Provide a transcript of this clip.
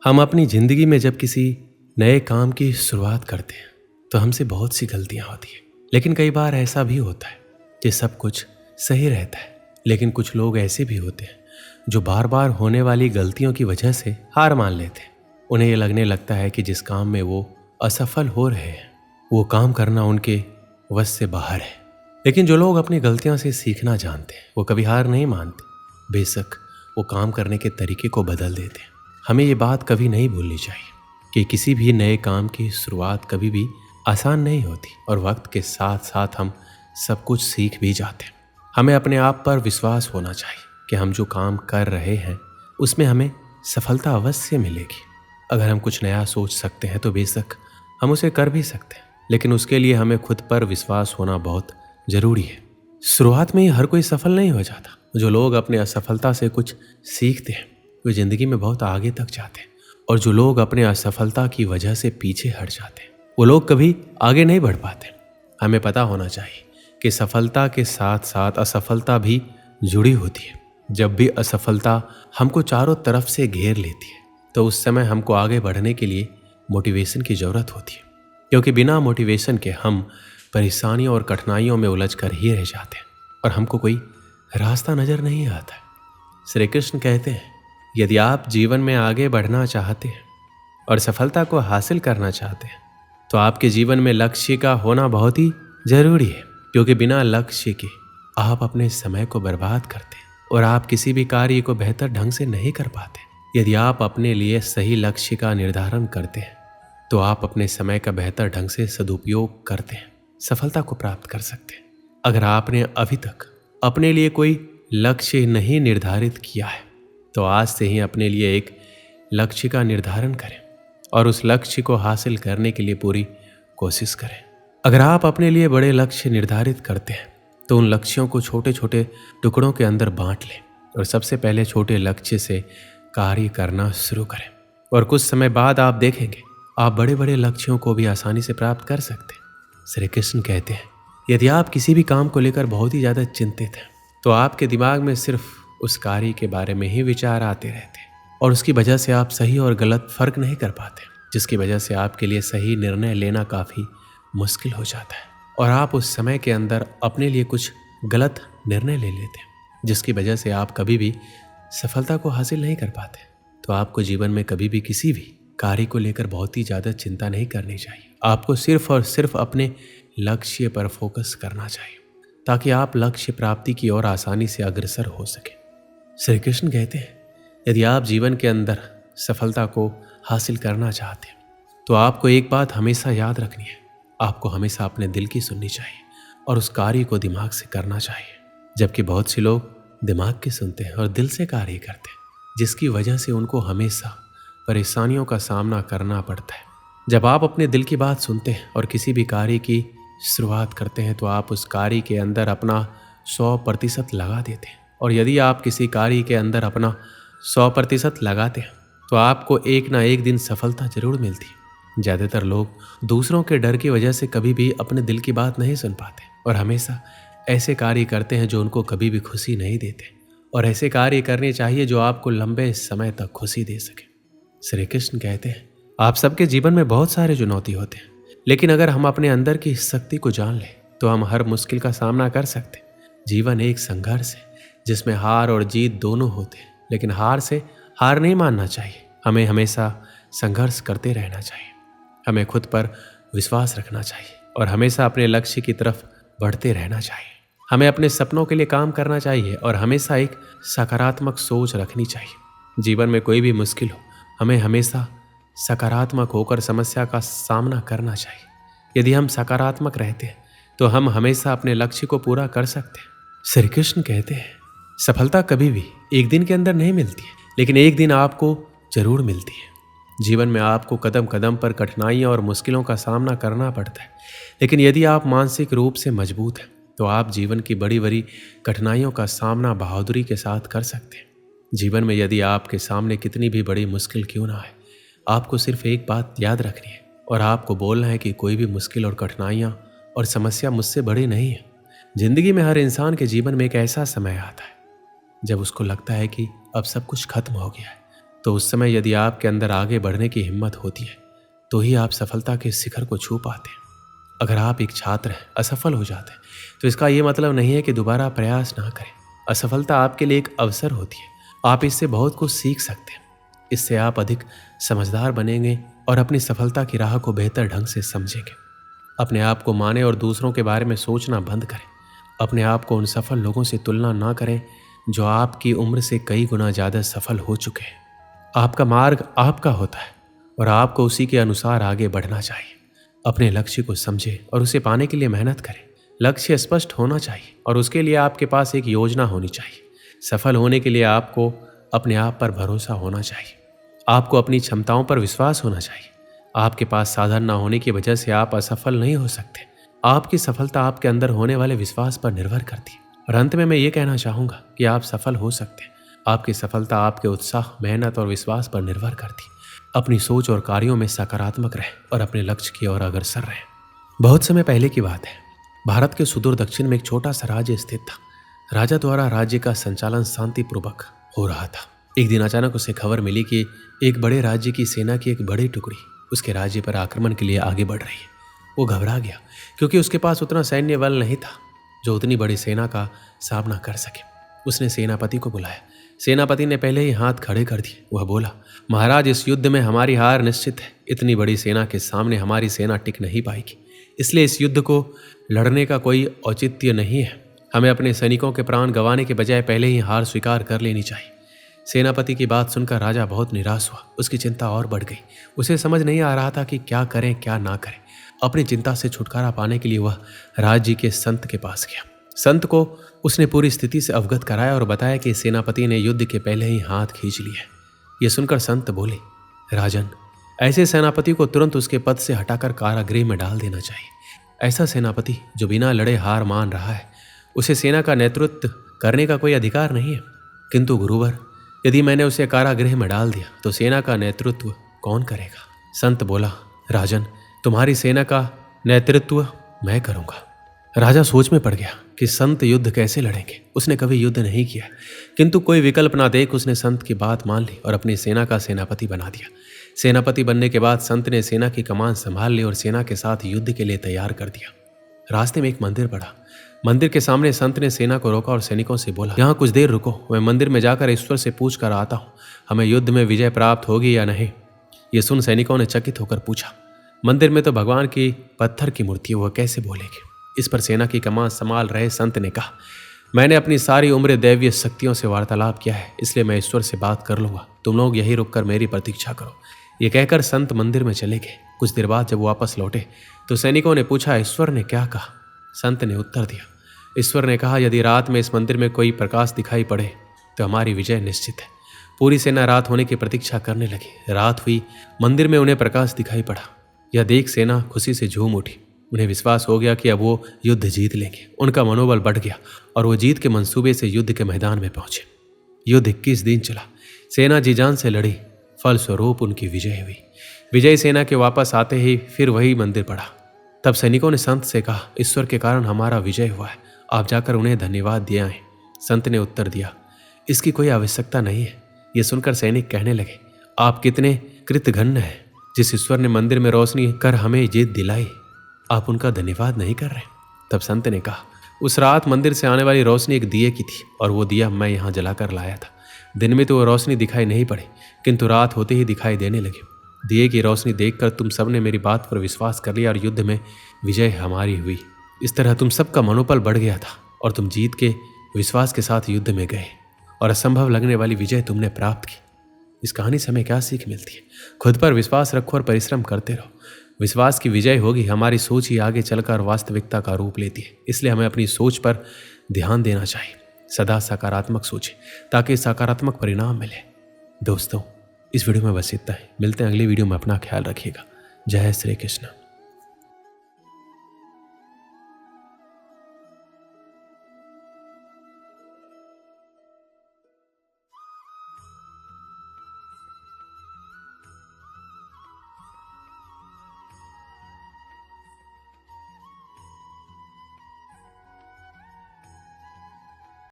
हम अपनी ज़िंदगी में जब किसी नए काम की शुरुआत करते हैं तो हमसे बहुत सी गलतियां होती हैं। लेकिन कई बार ऐसा भी होता है कि सब कुछ सही रहता है। लेकिन कुछ लोग ऐसे भी होते हैं जो बार बार होने वाली गलतियों की वजह से हार मान लेते हैं। उन्हें ये लगने लगता है कि जिस काम में वो असफल हो रहे हैं वो काम करना उनके वश से बाहर है। लेकिन जो लोग अपनी गलतियों से सीखना जानते हैं वो कभी हार नहीं मानते, बेशक वो काम करने के तरीके को बदल देते हैं। हमें ये बात कभी नहीं भूलनी चाहिए कि किसी भी नए काम की शुरुआत कभी भी आसान नहीं होती और वक्त के साथ साथ हम सब कुछ सीख भी जाते हैं। हमें अपने आप पर विश्वास होना चाहिए कि हम जो काम कर रहे हैं उसमें हमें सफलता अवश्य मिलेगी। अगर हम कुछ नया सोच सकते हैं तो बेशक हम उसे कर भी सकते हैं, लेकिन उसके लिए हमें खुद पर विश्वास होना बहुत ज़रूरी है। शुरुआत में ही हर कोई सफल नहीं हो जाता। जो लोग अपने असफलता से कुछ सीखते हैं वे ज़िंदगी में बहुत आगे तक जाते हैं, और जो लोग अपने असफलता की वजह से पीछे हट जाते हैं वो लोग कभी आगे नहीं बढ़ पाते। हमें पता होना चाहिए कि सफलता के साथ साथ असफलता भी जुड़ी होती है। जब भी असफलता हमको चारों तरफ से घेर लेती है तो उस समय हमको आगे बढ़ने के लिए मोटिवेशन की ज़रूरत होती है, क्योंकि बिना मोटिवेशन के हम परेशानियों और कठिनाइयों में उलझ कर ही रह जाते हैं और हमको कोई रास्ता नज़र नहीं आता है। श्री कृष्ण कहते हैं, यदि आप जीवन में आगे बढ़ना चाहते हैं और सफलता को हासिल करना चाहते हैं तो आपके जीवन में लक्ष्य का होना बहुत ही ज़रूरी है, क्योंकि बिना लक्ष्य के आप अपने समय को बर्बाद करते हैं और आप किसी भी कार्य को बेहतर ढंग से नहीं कर पाते। यदि आप अपने लिए सही लक्ष्य का निर्धारण करते हैं तो आप अपने समय का बेहतर ढंग से सदुपयोग करते हैं, सफलता को प्राप्त कर सकते हैं। अगर आपने अभी तक अपने लिए कोई लक्ष्य नहीं निर्धारित किया है तो आज से ही अपने लिए एक लक्ष्य का निर्धारण करें और उस लक्ष्य को हासिल करने के लिए पूरी कोशिश करें। अगर आप अपने लिए बड़े लक्ष्य निर्धारित करते हैं तो उन लक्ष्यों को छोटे छोटे टुकड़ों के अंदर बांट लें और सबसे पहले छोटे लक्ष्य से कार्य करना शुरू करें, और कुछ समय बाद आप देखेंगे आप बड़े बड़े लक्ष्यों को भी आसानी से प्राप्त कर सकते हैं। श्री कृष्ण कहते हैं, यदि आप किसी भी काम को लेकर बहुत ही ज़्यादा चिंतित हैं तो आपके दिमाग में सिर्फ उस कार्य के बारे में ही विचार आते रहते हैं और उसकी वजह से आप सही और गलत फर्क नहीं कर पाते, जिसकी वजह से आपके लिए सही निर्णय लेना काफ़ी मुश्किल हो जाता है और आप उस समय के अंदर अपने लिए कुछ गलत निर्णय ले लेते हैं, जिसकी वजह से आप कभी भी सफलता को हासिल नहीं कर पाते। तो आपको जीवन में कभी भी किसी भी कार्य को लेकर बहुत ही ज़्यादा चिंता नहीं करनी चाहिए। आपको सिर्फ और सिर्फ अपने लक्ष्य पर फोकस करना चाहिए ताकि आप लक्ष्य प्राप्ति की ओर आसानी से अग्रसर हो सके। श्री कृष्ण कहते हैं, यदि आप जीवन के अंदर सफलता को हासिल करना चाहते हैं तो आपको एक बात हमेशा याद रखनी है, आपको हमेशा अपने दिल की सुननी चाहिए और उस कार्य को दिमाग से करना चाहिए। जबकि बहुत से लोग दिमाग की सुनते हैं और दिल से कार्य करते हैं, जिसकी वजह से उनको हमेशा परेशानियों का सामना करना पड़ता है। जब आप अपने दिल की बात सुनते हैं और किसी भी कार्य की शुरुआत करते हैं तो आप उस कार्य के अंदर अपना 100% लगा देते हैं, और यदि आप किसी कार्य के अंदर अपना 100% लगाते हैं तो आपको एक ना एक दिन सफलता जरूर मिलती है। ज़्यादातर लोग दूसरों के डर की वजह से कभी भी अपने दिल की बात नहीं सुन पाते और हमेशा ऐसे कार्य करते हैं जो उनको कभी भी खुशी नहीं देते, और ऐसे कार्य करने चाहिए जो आपको लंबे समय तक खुशी दे सके। श्री कृष्ण कहते हैं, आप सबके जीवन में बहुत सारे चुनौती होते हैं, लेकिन अगर हम अपने अंदर की शक्ति को जान लें तो हम हर मुश्किल का सामना कर सकते हैं। जीवन एक संघर्ष है जिसमें हार और जीत दोनों होते हैं, लेकिन हार से हार नहीं मानना चाहिए। हमें हमेशा संघर्ष करते रहना चाहिए, हमें खुद पर विश्वास रखना चाहिए और हमेशा अपने लक्ष्य की तरफ बढ़ते रहना चाहिए। हमें अपने सपनों के लिए काम करना चाहिए और हमेशा एक सकारात्मक सोच रखनी चाहिए। जीवन में कोई भी मुश्किल हो, हमें हमेशा सकारात्मक होकर समस्या का सामना करना चाहिए। यदि हम सकारात्मक रहते हैं तो हम हमेशा अपने लक्ष्य को पूरा कर सकते हैं। श्री कृष्ण कहते हैं, सफलता कभी भी एक दिन के अंदर नहीं मिलती है, लेकिन एक दिन आपको जरूर मिलती है। जीवन में आपको कदम कदम पर कठिनाइयाँ और मुश्किलों का सामना करना पड़ता है, लेकिन यदि आप मानसिक रूप से मजबूत हैं तो आप जीवन की बड़ी बड़ी कठिनाइयों का सामना बहादुरी के साथ कर सकते हैं। जीवन में यदि आपके सामने कितनी भी बड़ी मुश्किल क्यों ना आए, आपको सिर्फ एक बात याद रखनी है और आपको बोलना है कि कोई भी मुश्किल और कठिनाइयाँ और समस्या मुझसे बड़ी नहीं है। जिंदगी में हर इंसान के जीवन में एक ऐसा समय आता है जब उसको लगता है कि अब सब कुछ खत्म हो गया है, तो उस समय यदि आपके अंदर आगे बढ़ने की हिम्मत होती है तो ही आप सफलता के शिखर को छू पाते हैं। अगर आप एक छात्र हैं, असफल हो जाते हैं, तो इसका ये मतलब नहीं है कि दोबारा प्रयास ना करें। असफलता आपके लिए एक अवसर होती है। आप इससे बहुत कुछ सीख सकते हैं। इससे आप अधिक समझदार बनेंगे और अपनी सफलता की राह को बेहतर ढंग से समझेंगे। अपने आप को माने और दूसरों के बारे में सोचना बंद करें। अपने आप को उन सफल लोगों से तुलना ना करें जो आपकी उम्र से कई गुना ज़्यादा सफल हो चुके हैं। आपका मार्ग आपका होता है और आपको उसी के अनुसार आगे बढ़ना चाहिए। अपने लक्ष्य को समझें और उसे पाने के लिए मेहनत करें। लक्ष्य स्पष्ट होना चाहिए और उसके लिए आपके पास एक योजना होनी चाहिए। सफल होने के लिए आपको अपने आप पर भरोसा होना चाहिए। आपको अपनी क्षमताओं पर विश्वास होना चाहिए। आपके पास साधन न होने की वजह से आप असफल नहीं हो सकते। आपकी सफलता आपके अंदर होने वाले विश्वास पर निर्भर करती है। और अंत में मैं ये कहना चाहूँगा कि आप सफल हो सकते हैं। आपकी सफलता आपके उत्साह, मेहनत और विश्वास पर निर्भर करती है। अपनी सोच और कार्यों में सकारात्मक रहें और अपने लक्ष्य की ओर अग्रसर रहें। बहुत समय पहले की बात है। भारत के सुदूर दक्षिण में एक छोटा सा राज्य स्थित था। राजा द्वारा राज्य का संचालन शांतिपूर्वक हो रहा था। एक दिन अचानक उसे खबर मिली कि एक बड़े राज्य की सेना की एक बड़ी टुकड़ी उसके राज्य पर आक्रमण के लिए आगे बढ़ रही है। वो घबरा गया क्योंकि उसके पास उतना सैन्य बल नहीं था जो उतनी बड़ी सेना का सामना कर सके। उसने सेनापति को बुलाया। सेनापति ने पहले ही हाथ खड़े कर दिए। वह बोला, महाराज, इस युद्ध में हमारी हार निश्चित है। इतनी बड़ी सेना के सामने हमारी सेना टिक नहीं पाएगी, इसलिए इस युद्ध को लड़ने का कोई औचित्य नहीं है। हमें अपने सैनिकों के प्राण गंवाने के बजाय पहले ही हार स्वीकार कर लेनी चाहिए। सेनापति की बात सुनकर राजा बहुत निराश हुआ। उसकी चिंता और बढ़ गई। उसे समझ नहीं आ रहा था कि क्या करें क्या ना करें। अपनी चिंता से छुटकारा पाने के लिए वह राज्य के संत के पास गया। संत को उसने पूरी स्थिति से अवगत कराया और बताया कि सेनापति ने युद्ध के पहले ही हाथ खींच लिया है। यह सुनकर संत बोले, राजन, ऐसे सेनापति को तुरंत उसके पद से हटाकर कारागृह में डाल देना चाहिए। ऐसा सेनापति जो बिना लड़े हार मान रहा है, उसे सेना का नेतृत्व करने का कोई अधिकार नहीं है। किंतु गुरुवर, यदि मैंने उसे कारागृह में डाल दिया तो सेना का नेतृत्व कौन करेगा? संत बोला, राजन, तुम्हारी सेना का नेतृत्व मैं करूंगा। राजा सोच में पड़ गया कि संत युद्ध कैसे लड़ेंगे। उसने कभी युद्ध नहीं किया, किंतु कोई विकल्प ना देख उसने संत की बात मान ली और अपनी सेना का सेनापति बना दिया। सेनापति बनने के बाद संत ने सेना की कमान संभाल ली और सेना के साथ युद्ध के लिए तैयार कर दिया। रास्ते में एक मंदिर पड़ा। मंदिर के सामने संत ने सेना को रोका और सैनिकों से बोला, यहाँ कुछ देर रुको, मैं मंदिर में जाकर ईश्वर से पूछ कर आता हूँ, हमें युद्ध में विजय प्राप्त होगी या नहीं। ये सुन सैनिकों ने चकित होकर पूछा, मंदिर में तो भगवान की पत्थर की मूर्ति है, वह कैसे बोलेगी? इस पर सेना की कमान संभाल रहे संत ने कहा, मैंने अपनी सारी उम्र दैवीय शक्तियों से वार्तालाप किया है, इसलिए मैं ईश्वर से बात कर लूंगा। तुम लोग यहीं रुककर मेरी प्रतीक्षा करो। ये कहकर संत मंदिर में चले गए। कुछ देर बाद जब वापस लौटे तो सैनिकों ने पूछा, ईश्वर ने क्या कहा? संत ने उत्तर दिया, ईश्वर ने कहा, यदि रात में इस मंदिर में कोई प्रकाश दिखाई पड़े तो हमारी विजय निश्चित है। पूरी सेना रात होने की प्रतीक्षा करने लगी। रात हुई, मंदिर में उन्हें प्रकाश दिखाई पड़ा। यह देख सेना खुशी से झूम उठी। उन्हें विश्वास हो गया कि अब वो युद्ध जीत लेंगे। उनका मनोबल बढ़ गया और वो जीत के मंसूबे से युद्ध के मैदान में पहुंचे। युद्ध 21 दिन चला। सेना जी जान से लड़ी, फलस्वरूप उनकी विजय हुई। विजयी सेना के वापस आते ही फिर वही मंदिर पड़ा। तब सैनिकों ने संत से कहा, ईश्वर के कारण हमारा विजय हुआ है, आप जाकर उन्हें धन्यवाद दिया है। संत ने उत्तर दिया, इसकी कोई आवश्यकता नहीं है। ये सुनकर सैनिक कहने लगे, आप कितने कृतघ्न हैं। जिस ईश्वर ने मंदिर में रोशनी कर हमें जीत दिलाई, आप उनका धन्यवाद नहीं कर रहे। तब संत ने कहा, उस रात मंदिर से आने वाली रोशनी एक दिए की थी और वो दिया मैं यहाँ जलाकर लाया था। दिन में तो वो रोशनी दिखाई नहीं पड़ी, किंतु रात होते ही दिखाई देने लगी। दिए की रोशनी देखकर तुम सबने मेरी बात पर विश्वास कर लिया और युद्ध में विजय हमारी हुई। इस तरह तुम सबका मनोबल बढ़ गया था और तुम जीत के विश्वास के साथ युद्ध में गए और असंभव लगने वाली विजय तुमने प्राप्त की। इस कहानी से हमें क्या सीख मिलती है? खुद पर विश्वास रखो और परिश्रम करते रहो। विश्वास की विजय होगी। हमारी सोच ही आगे चलकर वास्तविकता का रूप लेती है, इसलिए हमें अपनी सोच पर ध्यान देना चाहिए। सदा सकारात्मक सोचें ताकि सकारात्मक परिणाम मिले। दोस्तों, इस वीडियो में बस इतना ही। मिलते हैं अगली वीडियो में। अपना ख्याल रखिएगा। जय श्री कृष्ण।